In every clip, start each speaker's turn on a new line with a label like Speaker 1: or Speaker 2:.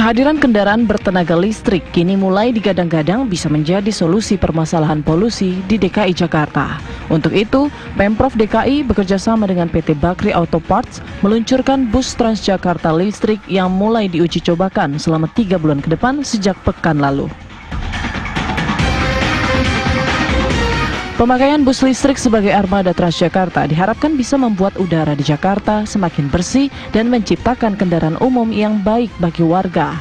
Speaker 1: Kehadiran kendaraan bertenaga listrik kini mulai digadang-gadang bisa menjadi solusi permasalahan polusi di DKI Jakarta. Untuk itu, Pemprov DKI bekerjasama dengan PT Bakri Auto Parts meluncurkan bus Transjakarta listrik yang mulai diuji cobakan selama 3 bulan ke depan sejak pekan lalu. Pemakaian bus listrik sebagai armada Transjakarta diharapkan bisa membuat udara di Jakarta semakin bersih dan menciptakan kendaraan umum yang baik bagi warga.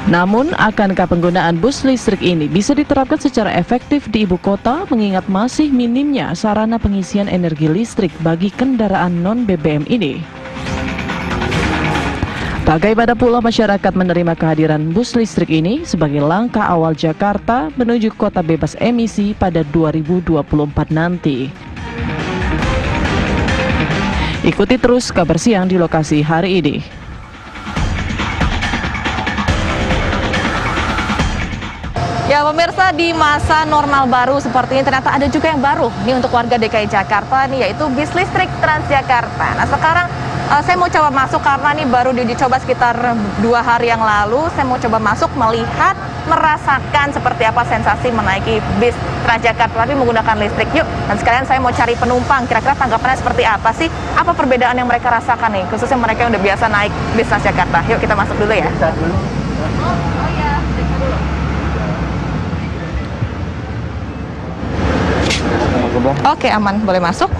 Speaker 1: Namun, akankah penggunaan bus listrik ini bisa diterapkan secara efektif di ibu kota mengingat masih minimnya sarana pengisian energi listrik bagi kendaraan non-BBM ini? Bagaimana pula masyarakat menerima kehadiran bus listrik ini sebagai langkah awal Jakarta menuju kota bebas emisi pada 2024 nanti? Ikuti terus kabar siang di lokasi hari ini.
Speaker 2: Ya pemirsa, di masa normal baru seperti ini ternyata ada juga yang baru nih untuk warga DKI Jakarta nih, yaitu bis listrik Transjakarta. Nah sekarang saya mau coba masuk karena nih baru diuji coba sekitar 2 hari yang lalu. Saya mau coba masuk melihat, merasakan seperti apa sensasi menaiki bis Transjakarta tapi menggunakan listrik. Yuk, dan sekalian saya mau cari penumpang, kira-kira tanggapannya seperti apa sih? Apa perbedaan yang mereka rasakan nih, khususnya mereka yang udah biasa naik bis Transjakarta. Yuk kita masuk dulu ya. Oke, aman, boleh masuk.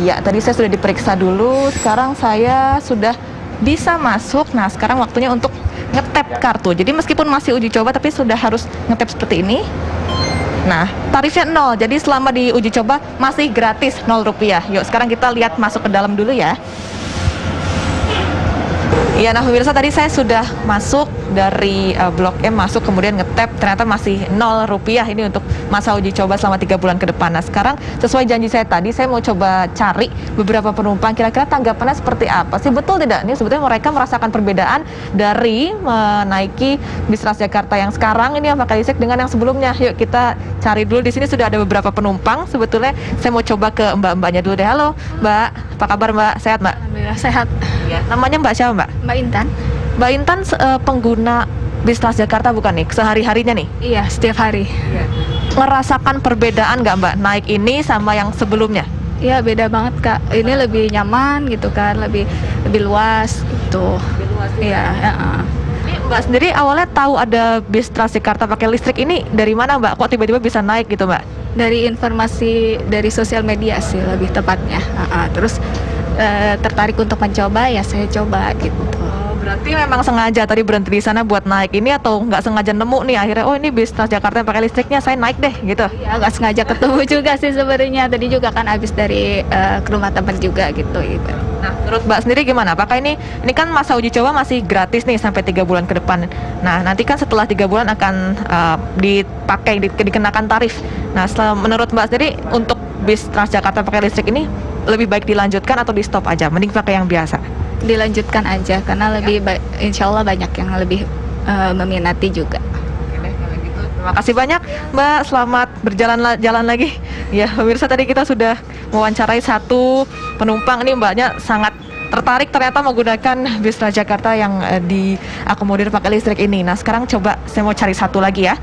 Speaker 2: Iya, tadi saya sudah diperiksa dulu, sekarang saya sudah bisa masuk. Nah, sekarang waktunya untuk ngetap kartu. Jadi meskipun masih uji coba, tapi sudah harus ngetap seperti ini. Nah, tarifnya 0, jadi selama di uji coba masih gratis, Rp0. Yuk, sekarang kita lihat masuk ke dalam dulu ya. Iya, nah pemirsa, tadi saya sudah masuk dari Blok M, masuk kemudian ngetap, ternyata masih Rp0 ini untuk masa uji coba selama 3 bulan ke depan. Nah sekarang sesuai janji saya tadi, saya mau coba cari beberapa penumpang, kira-kira tanggapannya seperti apa sih, betul tidak nih sebetulnya mereka merasakan perbedaan dari menaiki bis Transjakarta yang sekarang ini yang pakai listrik dengan yang sebelumnya. Yuk kita cari dulu, di sini sudah ada beberapa penumpang. Sebetulnya saya mau coba ke mbak-mbaknya dulu deh. Halo Mbak, apa kabar Mbak? Sehat Mbak?
Speaker 3: Alhamdulillah sehat.
Speaker 2: Ya, namanya Mbak siapa Mbak?
Speaker 3: Mbak Intan.
Speaker 2: Mbak Intan pengguna bis Transjakarta bukan nih, sehari-harinya nih?
Speaker 3: Iya, setiap hari.
Speaker 2: Iya. Ngerasakan perbedaan nggak Mbak naik ini sama yang sebelumnya?
Speaker 3: Iya, beda banget Kak. Ini lebih nyaman gitu kan, lebih luas gitu.
Speaker 2: Lebih luas.
Speaker 3: Iya.
Speaker 2: Ini Mbak sendiri awalnya tahu ada bis Transjakarta pakai listrik ini dari mana Mbak? Kok tiba-tiba bisa naik gitu Mbak?
Speaker 3: Dari informasi dari sosial media sih lebih tepatnya. Terus tertarik untuk mencoba, ya saya coba gitu.
Speaker 2: Berarti memang sengaja tadi berhenti di sana buat naik ini, atau nggak sengaja nemu nih akhirnya, oh ini bis Transjakarta yang pakai listriknya, saya naik deh gitu?
Speaker 3: Ya nggak sengaja ketemu juga sih sebenarnya. Tadi juga kan habis dari ke rumah teman juga gitu.
Speaker 2: Nah menurut Mbak sendiri gimana? Apakah ini kan masa uji coba masih gratis nih sampai 3 bulan ke depan. Nah nanti kan setelah 3 bulan akan dipakai, dikenakan tarif. Nah menurut Mbak sendiri untuk bis Transjakarta pakai listrik ini lebih baik dilanjutkan atau di stop aja? Mending pakai yang biasa?
Speaker 3: Dilanjutkan aja karena lebih insya Allah banyak yang lebih meminati juga.
Speaker 2: Oke deh, kalau gitu. Terima kasih banyak Mbak, selamat berjalan lagi. Ya pemirsa, tadi kita sudah mewawancarai satu penumpang, ini Mbaknya sangat tertarik ternyata menggunakan bis Transjakarta yang diakomodir pakai listrik ini. Nah sekarang coba saya mau cari satu lagi ya,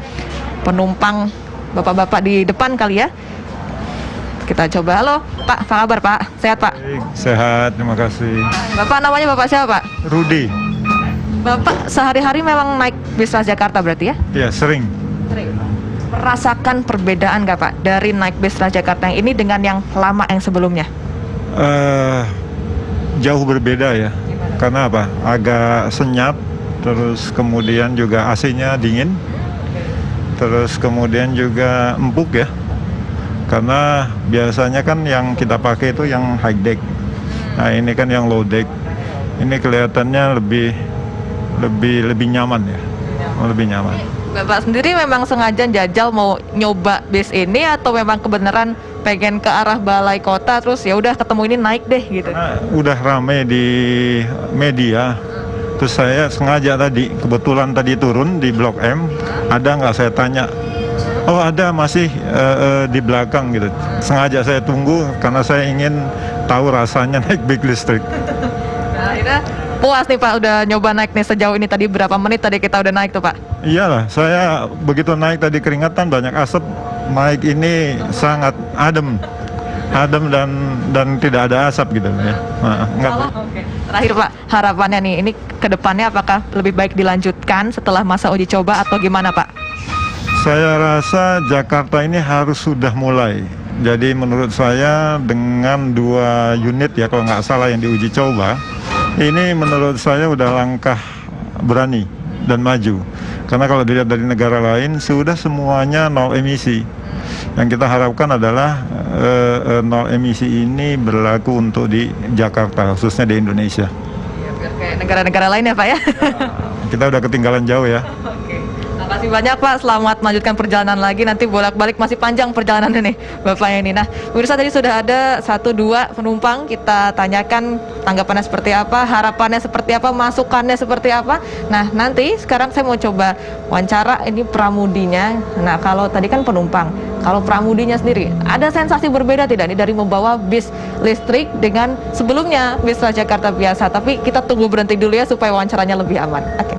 Speaker 2: penumpang bapak-bapak di depan kali ya. Kita coba. Halo Pak, apa kabar Pak? Sehat Pak?
Speaker 4: Sehat, terima kasih.
Speaker 2: Bapak namanya Bapak siapa Pak?
Speaker 4: Rudi.
Speaker 2: Bapak sehari-hari memang naik bis Transjakarta berarti ya?
Speaker 4: Ya, sering.
Speaker 2: Merasakan perbedaan nggak Pak dari naik bis Transjakarta yang ini dengan yang lama yang sebelumnya?
Speaker 4: Jauh berbeda ya. Karena apa? Agak senyap, terus kemudian juga AC-nya dingin, terus kemudian juga empuk ya. Karena biasanya kan yang kita pakai itu yang high deck. Nah ini kan yang low deck. Ini kelihatannya lebih nyaman ya. Lebih nyaman.
Speaker 2: Bapak sendiri memang sengaja jajal mau nyoba bis ini, atau memang kebenaran pengen ke arah balai kota terus ya udah ketemu ini naik deh gitu?
Speaker 4: Karena udah rame di media. Terus saya sengaja tadi, kebetulan tadi turun di Blok M, ada nggak, saya tanya. Oh ada, masih di belakang gitu. Sengaja saya tunggu karena saya ingin tahu rasanya naik bis listrik.
Speaker 2: Nah, ini Kira-kira puas nih Pak udah nyoba naik nih sejauh ini, tadi berapa menit tadi kita udah naik tuh Pak?
Speaker 4: Iyalah, saya begitu naik tadi keringatan, banyak asap. Naik ini sangat adem dan tidak ada asap gitu ya.
Speaker 2: Oke. Terakhir Pak, harapannya nih, ini ke depannya apakah lebih baik dilanjutkan setelah masa uji coba atau gimana Pak?
Speaker 4: Saya rasa Jakarta ini harus sudah mulai. Jadi menurut saya dengan 2 unit ya kalau nggak salah yang diuji coba, ini menurut saya udah langkah berani dan maju. Karena kalau dilihat dari negara lain sudah semuanya nol emisi. Yang kita harapkan adalah nol emisi ini berlaku untuk di Jakarta, khususnya di Indonesia.
Speaker 2: Ya, biar kayak negara-negara lain ya Pak ya.
Speaker 4: Kita udah ketinggalan jauh ya.
Speaker 2: Terima kasih banyak Pak, selamat melanjutkan perjalanan lagi, nanti bolak-balik masih panjang perjalanannya nih Bapaknya ini. Nah, pemirsa tadi sudah ada 1-2 penumpang, kita tanyakan tanggapannya seperti apa, harapannya seperti apa, masukannya seperti apa. Nah, nanti sekarang saya mau coba wawancara ini pramudinya. Nah, kalau tadi kan penumpang, kalau pramudinya sendiri, ada sensasi berbeda tidak nih dari membawa bis listrik dengan sebelumnya bis Transjakarta biasa? Tapi kita tunggu berhenti dulu ya supaya wawancaranya lebih aman. Oke.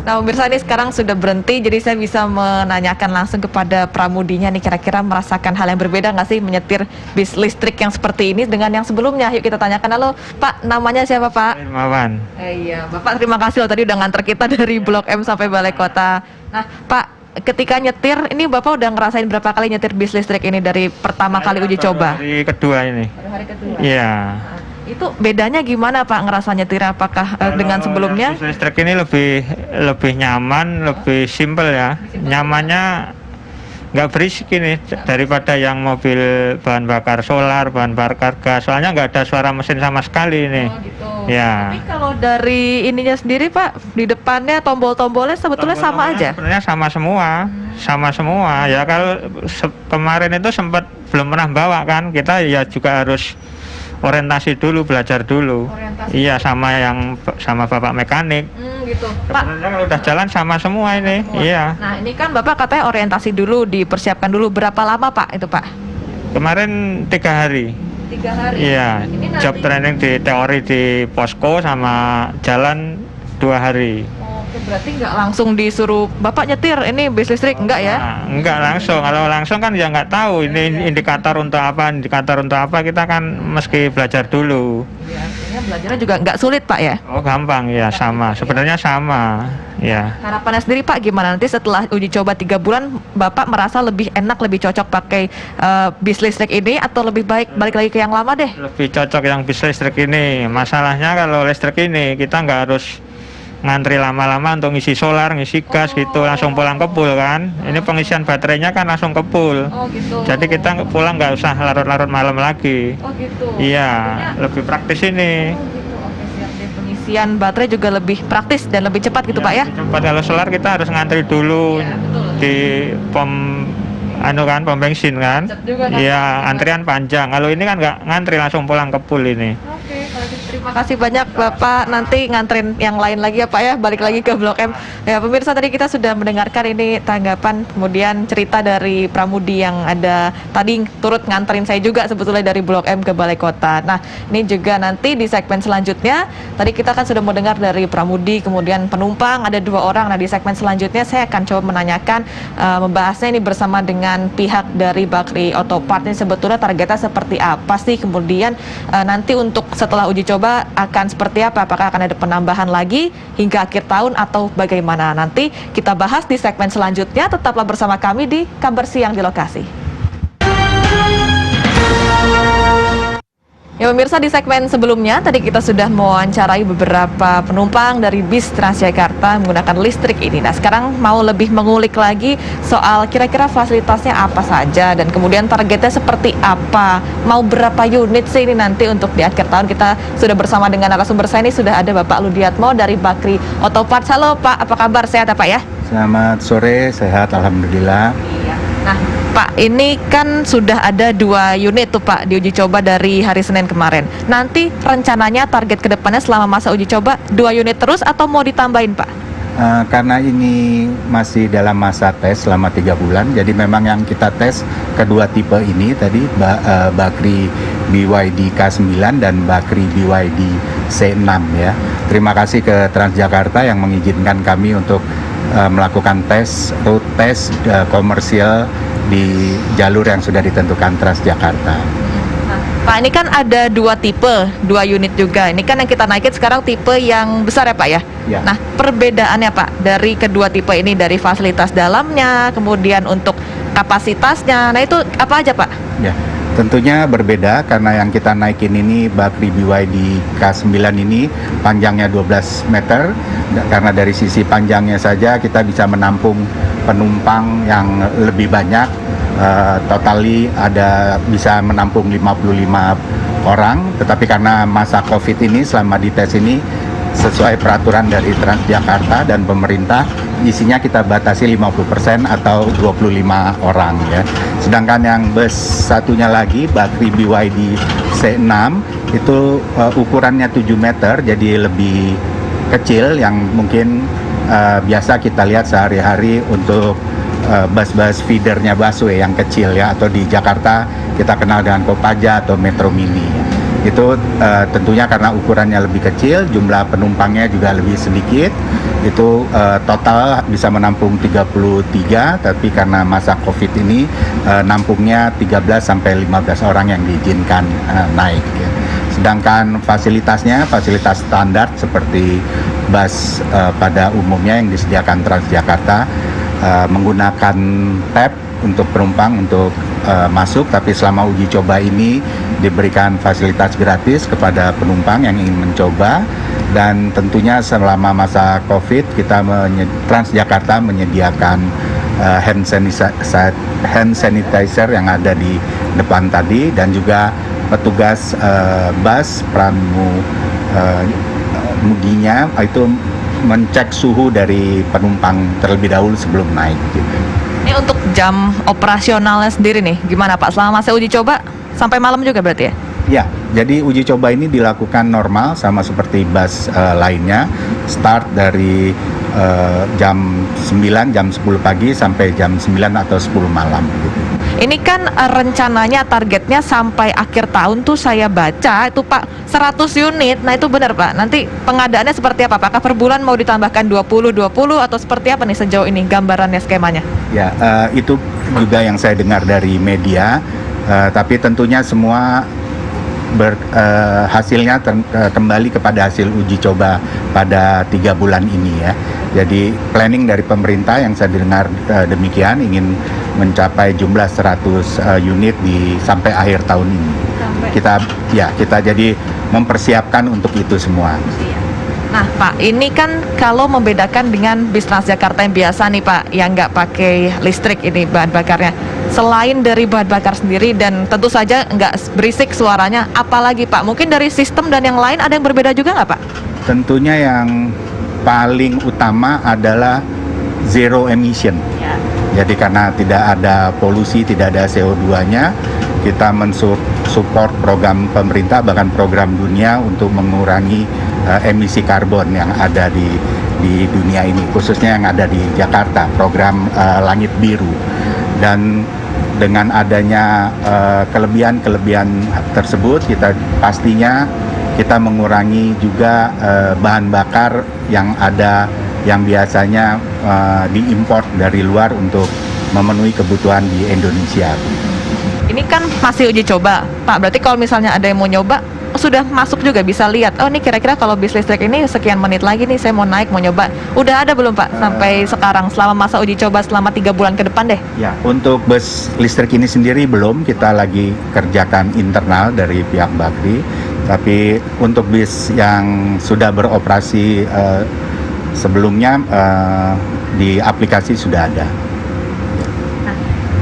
Speaker 2: Nah pemirsa ini sekarang sudah berhenti, jadi saya bisa menanyakan langsung kepada pramudinya nih, kira-kira merasakan hal yang berbeda nggak sih menyetir bis listrik yang seperti ini dengan yang sebelumnya? Yuk kita tanyakan. Halo Pak, namanya siapa Pak?
Speaker 5: Hermawan.
Speaker 2: Iya Bapak, terima kasih loh tadi udah nganter kita dari Blok M sampai Balai Kota. Nah Pak, ketika nyetir ini Bapak udah ngerasain berapa kali nyetir bis listrik ini dari pertama kali uji coba?
Speaker 5: Hari kedua ini.
Speaker 2: Hari kedua?
Speaker 5: Iya.
Speaker 2: Itu bedanya gimana Pak ngerasa nyetir, apakah dengan sebelumnya?
Speaker 5: Bis listrik ini lebih nyaman, lebih simpel ya. Nyamannya nggak berisik ini daripada yang mobil bahan bakar solar, bahan bakar gas. Soalnya nggak ada suara mesin sama sekali ini.
Speaker 2: Oh gitu.
Speaker 5: Ya.
Speaker 2: Tapi kalau dari ininya sendiri Pak, di depannya tombol-tombolnya sebetulnya sama aja?
Speaker 5: Sebenarnya sama semua, sama semua. Ya kalau kemarin itu sempat belum pernah bawa kan, kita ya juga harus orientasi dulu, belajar dulu.
Speaker 2: Orientasi.
Speaker 5: Iya, sama bapak mekanik.
Speaker 2: Gitu. Pak,
Speaker 5: Sebenarnya kalau udah jalan sama semua ini. Iya.
Speaker 2: nah ini kan Bapak katanya orientasi dulu, dipersiapkan dulu. Berapa lama Pak itu Pak?
Speaker 5: Kemarin 3 hari.
Speaker 2: 3 hari?
Speaker 5: Iya.
Speaker 2: Ini nanti-
Speaker 5: Job training di teori di posko sama jalan 2 hari.
Speaker 2: Oke, berarti nggak langsung disuruh Bapak nyetir ini bis listrik, enggak ya?
Speaker 5: Nah, enggak langsung. Kalau langsung kan ya nggak tahu ini indikator untuk apa, kita kan meski belajar dulu.
Speaker 2: Ya, artinya belajarnya juga nggak sulit Pak ya?
Speaker 5: Oh gampang ya, sama. Sebenarnya sama. Ya.
Speaker 2: Harapannya sendiri Pak gimana nanti setelah uji coba 3 bulan Bapak merasa lebih enak, lebih cocok pakai bis listrik ini atau lebih baik balik lagi ke yang lama deh?
Speaker 5: Lebih cocok yang bis listrik ini. Masalahnya kalau listrik ini kita nggak harus ngantri lama-lama untuk ngisi solar, ngisi gas gitu, langsung pulang ke pool kan. Ini pengisian baterainya kan langsung ke pool.
Speaker 2: Oh gitu.
Speaker 5: Jadi kita pulang nggak usah larut-larut malam lagi.
Speaker 2: Oh gitu.
Speaker 5: Iya, lebih praktis ini.
Speaker 2: Oh gitu. Oke, siap deh. Pengisian baterai juga lebih praktis dan lebih cepat gitu Pak ya?
Speaker 5: Cepat. Kalau solar kita harus ngantri dulu
Speaker 2: Iya, betul.
Speaker 5: di pom pom bensin kan.
Speaker 2: Macet juga kan?
Speaker 5: Iya, antrian panjang. Kalau ini kan nggak ngantri, langsung pulang ke pool ini.
Speaker 2: Oke, kalau gitu terima kasih banyak Bapak, nanti nganterin yang lain lagi ya Pak ya, balik lagi ke Blok M. Ya pemirsa, tadi kita sudah mendengarkan ini tanggapan kemudian cerita dari pramudi yang ada tadi turut nganterin saya juga sebetulnya dari Blok M ke Balai Kota. Nah ini juga nanti di segmen selanjutnya, tadi kita kan sudah mendengar dari pramudi kemudian penumpang ada 2 orang. Nah di segmen selanjutnya saya akan coba menanyakan membahasnya ini bersama dengan pihak dari Bakri Auto Parts, ini sebetulnya targetnya seperti apa sih, kemudian nanti untuk setelah uji coba akan seperti apa, apakah akan ada penambahan lagi hingga akhir tahun atau bagaimana, nanti kita bahas di segmen selanjutnya. Tetaplah bersama kami di Kabar Siang di Lokasi. Ya pemirsa, di segmen sebelumnya tadi kita sudah mewawancarai beberapa penumpang dari bis Transjakarta menggunakan listrik ini. Nah sekarang mau lebih mengulik lagi soal kira-kira fasilitasnya apa saja dan kemudian targetnya seperti apa, mau berapa unit sih ini nanti untuk di akhir tahun. Kita sudah bersama dengan narasumber saya, ini sudah ada Bapak Ludiatmo dari Bakri Auto Parts. Halo Pak, apa kabar? Sehat ya Pak ya?
Speaker 6: Selamat sore, sehat alhamdulillah.
Speaker 2: Iya. Nah Pak, ini kan sudah ada 2 unit tuh Pak diuji coba dari hari Senin kemarin. Nanti rencananya target kedepannya selama masa uji coba 2 unit terus atau mau ditambahin Pak?
Speaker 6: Karena ini masih dalam masa tes selama 3 bulan, jadi memang yang kita tes kedua tipe ini tadi Bakri BYD K9 dan Bakri BYD C6 ya. Terima kasih ke Transjakarta yang mengizinkan kami untuk melakukan road test komersial di jalur yang sudah ditentukan Transjakarta.
Speaker 2: Pak, ini kan ada 2 tipe, 2 unit juga. Ini kan yang kita naikin sekarang tipe yang besar ya Pak ya?
Speaker 6: Ya.
Speaker 2: Nah, perbedaannya Pak dari kedua tipe ini, dari fasilitas dalamnya, kemudian untuk kapasitasnya, nah itu apa aja Pak?
Speaker 6: Ya, tentunya berbeda karena yang kita naikin ini Bakri BYD K9 ini panjangnya 12 meter. Karena dari sisi panjangnya saja kita bisa menampung penumpang yang lebih banyak. Totally bisa menampung 55 orang, tetapi karena masa COVID ini selama di tes ini sesuai peraturan dari Transjakarta dan pemerintah, isinya kita batasi 50% atau 25 orang ya. Sedangkan yang bus satunya lagi Bakri BYD C6 itu ukurannya 7 meter, jadi lebih kecil yang mungkin biasa kita lihat sehari-hari untuk bus-bus feedernya busway yang kecil ya, atau di Jakarta kita kenal dengan Kopaja atau Metro Mini. Itu tentunya karena ukurannya lebih kecil, jumlah penumpangnya juga lebih sedikit. Itu total bisa menampung 33, tapi karena masa COVID ini nampungnya 13 sampai 15 orang yang diizinkan naik ya. Sedangkan fasilitasnya fasilitas standar seperti bus pada umumnya yang disediakan Transjakarta, menggunakan tap untuk penumpang untuk masuk, tapi selama uji coba ini diberikan fasilitas gratis kepada penumpang yang ingin mencoba. Dan tentunya selama masa COVID kita Transjakarta menyediakan hand sanitizer yang ada di depan tadi, dan juga petugas bus mudinya itu mencek suhu dari penumpang terlebih dahulu sebelum naik gitu.
Speaker 2: Ini untuk jam operasionalnya sendiri nih, gimana Pak? Selama masa uji coba sampai malam juga berarti ya?
Speaker 6: Ya, jadi uji coba ini dilakukan normal sama seperti bus lainnya, start dari jam 9, jam 10 pagi sampai jam 9 atau 10 malam gitu.
Speaker 2: Ini kan rencananya targetnya sampai akhir tahun tuh saya baca itu Pak 100 unit. Nah itu benar Pak. Nanti pengadaannya seperti apa? Apakah per bulan mau ditambahkan 20 atau seperti apa nih sejauh ini gambarannya, skemanya?
Speaker 6: Ya, itu juga yang saya dengar dari media. Tapi tentunya semua hasilnya kembali kepada hasil uji coba pada 3 bulan ini ya. Jadi planning dari pemerintah yang saya dengar demikian, ingin mencapai jumlah 100 unit sampai akhir tahun ini. Kita jadi mempersiapkan untuk itu semua.
Speaker 2: Nah Pak, ini kan kalau membedakan dengan bis Transjakarta yang biasa nih Pak, yang nggak pakai listrik ini bahan bakarnya, selain dari bahan bakar sendiri dan tentu saja nggak berisik suaranya, apalagi Pak? Mungkin dari sistem dan yang lain ada yang berbeda juga nggak Pak?
Speaker 6: Tentunya yang paling utama adalah zero emission.
Speaker 2: Ya.
Speaker 6: Jadi karena tidak ada polusi, tidak ada CO2-nya, kita mensupport program pemerintah, bahkan program dunia untuk mengurangi emisi karbon yang ada di dunia ini, khususnya yang ada di Jakarta, program Langit Biru. Dan dengan adanya kelebihan tersebut, kita pastinya kita mengurangi juga bahan bakar yang ada, yang biasanya diimpor dari luar untuk memenuhi kebutuhan di Indonesia.
Speaker 2: Ini kan masih uji coba Pak, berarti kalau misalnya ada yang mau nyoba, sudah masuk juga bisa lihat, oh ini kira-kira kalau bis listrik ini sekian menit lagi nih saya mau naik, mau nyoba. Udah ada belum Pak sampai sekarang selama masa uji coba selama 3 bulan ke depan deh?
Speaker 6: Ya, untuk bus listrik ini sendiri belum, kita lagi kerjakan internal dari pihak Bakri. Tapi untuk bis yang sudah beroperasi sebelumnya di aplikasi sudah ada.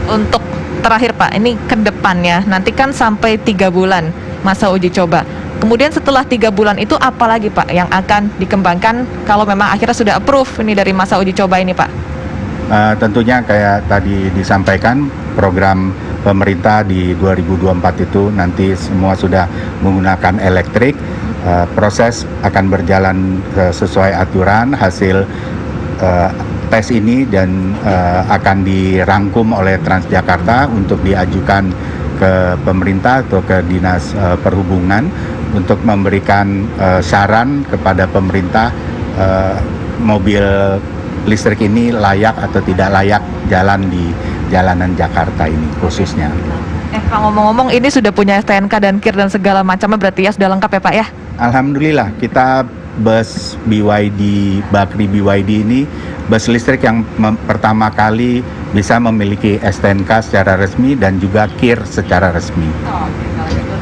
Speaker 2: Untuk terakhir Pak, ini ke depannya nanti kan sampai 3 bulan masa uji coba. Kemudian setelah 3 bulan itu apa lagi Pak yang akan dikembangkan kalau memang akhirnya sudah approve ini dari masa uji coba ini Pak?
Speaker 6: Tentunya kayak tadi disampaikan, program pemerintah di 2024 itu nanti semua sudah menggunakan elektrik. Proses akan berjalan sesuai aturan. Hasil tes ini dan akan dirangkum oleh Transjakarta untuk diajukan ke pemerintah atau ke Dinas Perhubungan untuk memberikan saran kepada pemerintah mobil listrik ini layak atau tidak layak jalan di jalanan Jakarta ini khususnya.
Speaker 2: Pak, ngomong-ngomong ini sudah punya STNK dan KIR dan segala macamnya, berarti ya sudah lengkap ya Pak ya?
Speaker 6: Alhamdulillah, kita bus BYD, Bakri BYD ini bus listrik yang pertama kali bisa memiliki STNK secara resmi dan juga KIR secara resmi.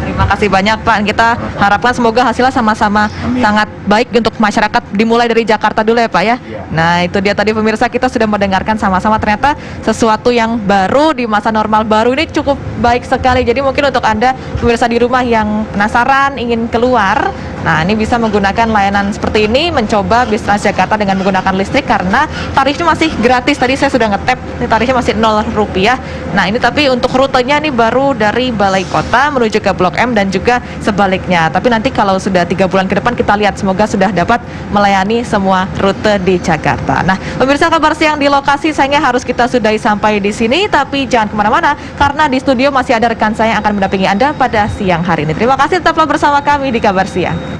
Speaker 2: Terima kasih banyak Pak. Kita harapkan semoga hasilnya sama-sama sangat baik untuk masyarakat, dimulai dari Jakarta dulu ya Pak ya. Nah itu dia tadi pemirsa, kita sudah mendengarkan sama-sama ternyata sesuatu yang baru di masa normal baru ini cukup baik sekali. Jadi mungkin untuk Anda pemirsa di rumah yang penasaran ingin keluar, nah ini bisa menggunakan layanan seperti ini, mencoba bis Transjakarta dengan menggunakan listrik karena tarifnya masih gratis. Tadi saya sudah ngetap, ini tarifnya masih Rp0. Nah ini tapi untuk rutenya ini baru dari Balai Kota menuju ke Blok M dan juga sebaliknya. Tapi nanti kalau sudah 3 bulan ke depan kita lihat, semoga sudah dapat melayani semua rute di Jakarta. Nah pemirsa, kabar siang di lokasi sayangnya harus kita sudahi sampai di sini, tapi jangan kemana-mana karena di studio masih ada rekan saya yang akan mendampingi Anda pada siang hari ini. Terima kasih, tetaplah bersama kami di Kabar Siang.